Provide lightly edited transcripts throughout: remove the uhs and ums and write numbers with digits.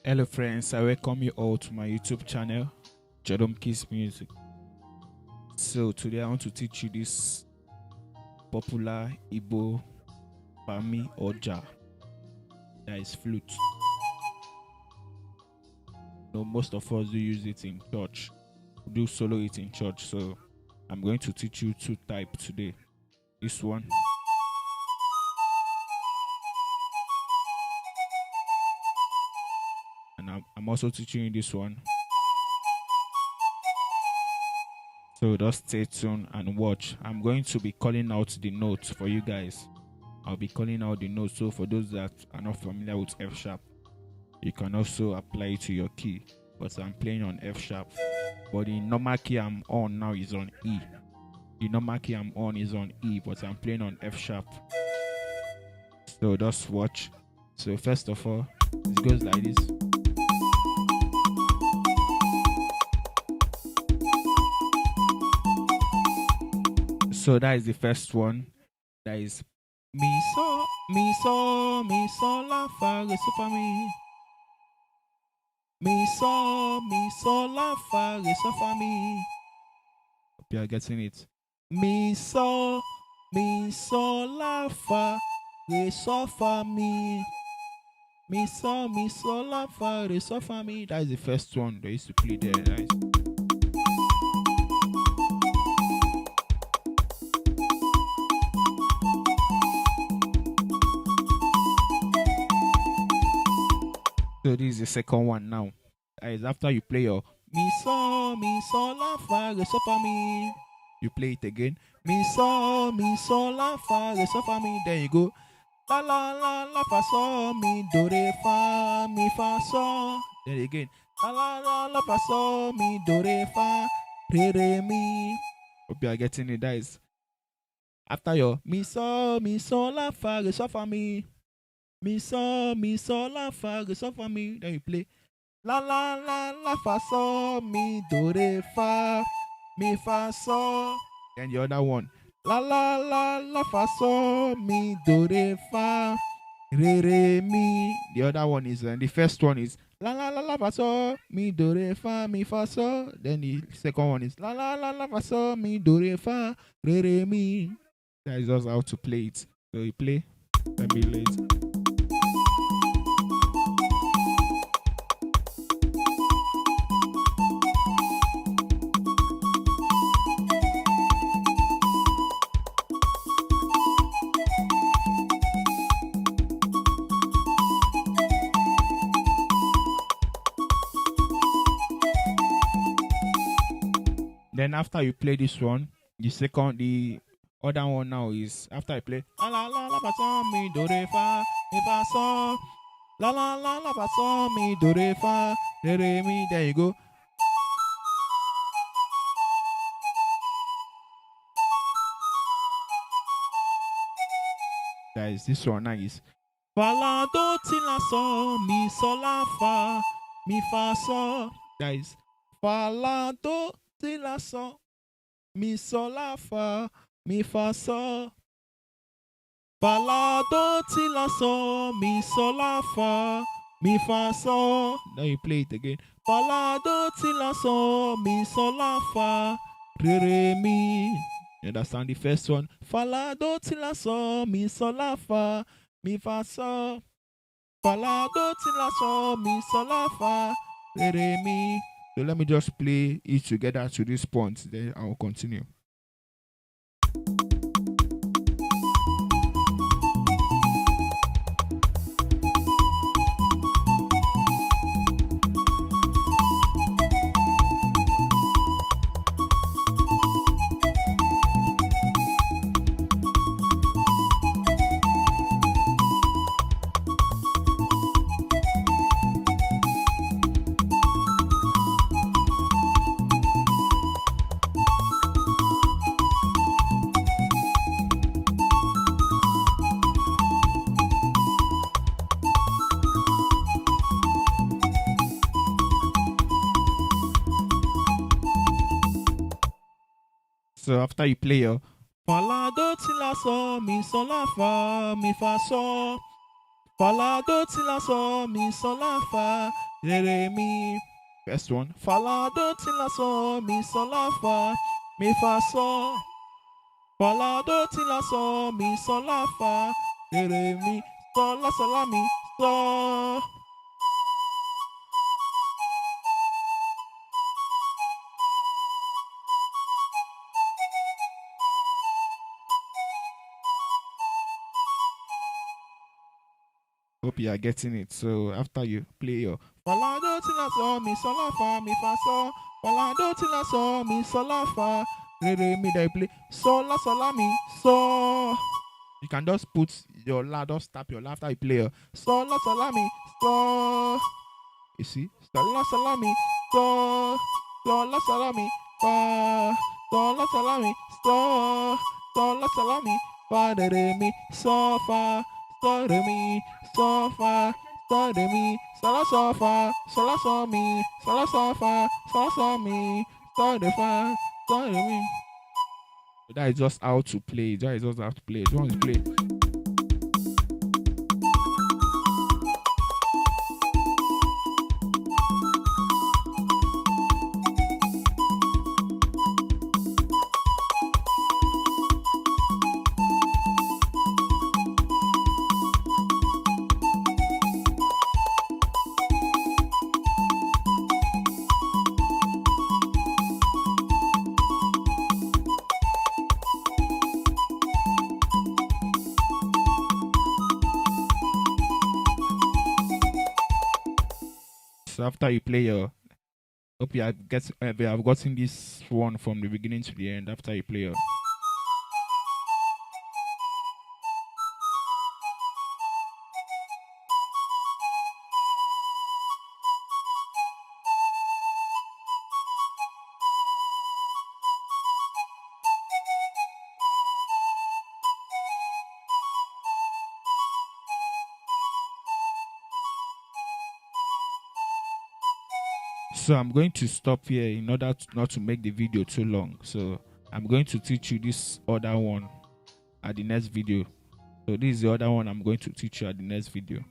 Hello friends, I welcome you all to my YouTube channel, Jeromekeys Music. So today I want to teach you this popular Igbo Pami Oja, that is flute. Most of us do use it in church, do solo it in church. So I'm going to teach you two types today. This one, and I'm also teaching you this one. So just stay tuned and watch. I'm going to be calling out the notes for you guys. I'll be calling out the notes. So for those that are not familiar with F sharp, you can also apply it to your key. But I'm playing on F sharp. But the normal key I'm on now is on E. The normal key I'm on is on E, but I'm playing on F sharp. So just watch. So first of all, it goes like this. So that is the first one. That is mi so la fa re so fa mi. Mi so la fa re so fa mi. Hope you are getting it. Mi so la fa re so fa mi. Mi so la fa re so fa mi. That is the first one they used to play there. Nice. So this is the second one now. That is after you play your mi so la fa re so fa mi. You play it again. Mi so la fa re so fa mi. Then you go la la fa so mi do re fa mi fa so. Then again la fa so mi do re fa re mi. Hope you are getting it. That is after your mi so la fa re so fa mi. Mi so la fa re so fa mi. Then you play la fa so mi do re fa mi fa so. Then the other one la fa so mi do re fa re mi. The other one is the first one is la fa so mi do re fa mi fa so. Then the second one is la fa so mi do re fa re mi. That is just how to play it. So you play. Let me play it. Then after you play this one, the other one now is after I play la fa so mi do re fa so la fa so mi do re fa re mi. There you go. Guys, this one now is fa la do ti la so mi so la fa mi fa so. Guys, fa la do ti la so mi so la fa mi fa so. Fa la do ti la so mi so la fa mi fa so. Now you play it again. Fa la do ti la so mi so la fa re mi. You understand the first one? Fa la do ti la so mi so la fa mi fa so. Fa la do ti la so mi so la fa re mi. So let me just play it together to this point, then I will continue. So after you play your fa la do ti la so mi so la fa mi fa so. Fa la do ti la so mi so la fa re mi. First one. Fa la do ti la so mi so la fa mi fa so. Fa la do ti la so mi so la fa re mi so la mi so. Hope you are getting it. So after you play your fa la do ti la so mi so la fa mi fa so. Fa la do ti la so mi so la fa re mi. Then you play so la mi so. You can just put your la, just tap your la after you play your so la mi so. You see, so la mi so la mi fa so la mi so la mi fa re mi so fa so re mi so fa so re mi so fa so mi so fa so mi so re fa so re mi. So that is just how to play. That is just how to play. Do you want to play? So after you play your, hope you have gotten this one from the beginning to the end. After you play your. So I'm going to stop here in order not to make the video too long. So I'm going to teach you this other one at the next video. So this is the other one I'm going to teach you at the next video.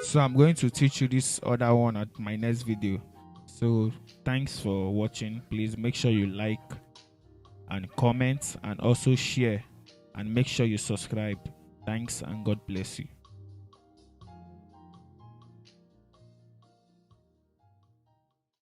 So I'm going to teach you this other one at my next video. So thanks for watching. Please make sure you like and comment and also share, and make sure you subscribe. Thanks and God bless you.